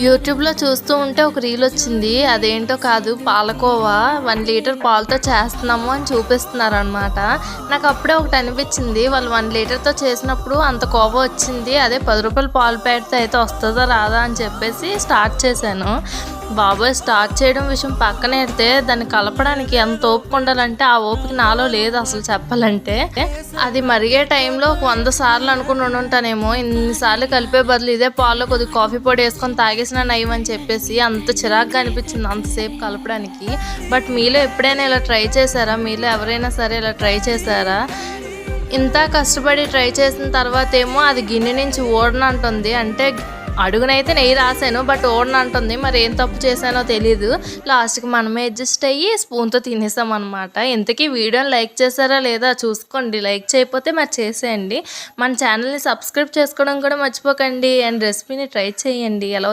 యూట్యూబ్లో చూస్తూ ఉంటే ఒక రీల్ వచ్చింది. అదేంటో కాదు, పాలకోవా 1 లీటర్ పాలతో చేస్తున్నాము అని చూపిస్తున్నారు అనమాట. నాకు అప్పుడే ఒకటి అనిపించింది, వాళ్ళు 1 లీటర్తో చేసినప్పుడు అంత కోవా వచ్చింది, అదే 10 రూపాయల పాలు ప్యాకెట్తో అయితే వస్తుందా రాదా అని చెప్పేసి స్టార్ట్ చేశాను. బాబోయ్, స్టార్ట్ చేయడం విషయం పక్కన పెడితే దాన్ని కలపడానికి ఎంత ఓపిక ఉండాలంటే ఆ ఓపిక నాలో లేదు అసలు చెప్పాలంటే. అది మరిగే టైంలో ఒక 100 సార్లు అనుకుని ఉండుంటానేమో, ఇన్నిసార్లు కలిపే బదులు ఇదే పాల్లో కొద్దిగా కాఫీ పొడి వేసుకొని తాగేసినా నయం అని చెప్పేసి అంత చిరాకుగా అనిపించింది అంతసేపు కలపడానికి. బట్ మీలో ఎప్పుడైనా ఇలా ట్రై చేశారా? మీలో ఎవరైనా సరే ఇలా ట్రై చేశారా? ఇంత కష్టపడి ట్రై చేసిన తర్వాత ఏమో అది గిన్నె నుంచి ఓడనంటుంది. అంటే అడుగునైతే నెయ్యి రాశాను, బట్ ఓడనంటుంది. మరి ఏం తప్పు చేశానో తెలీదు. లాస్ట్కి మనమే అడ్జస్ట్ అయ్యి స్పూన్తో తినేసాం అనమాట. ఇంతకీ వీడియోని లైక్ చేశారా లేదా చూసుకోండి. లైక్ చేయకపోతే మరి చేసేయండి. మన ఛానల్ని సబ్స్క్రైబ్ చేసుకోవడం కూడా మర్చిపోకండి. అండ్ రెసిపీని ట్రై చేయండి. ఎలా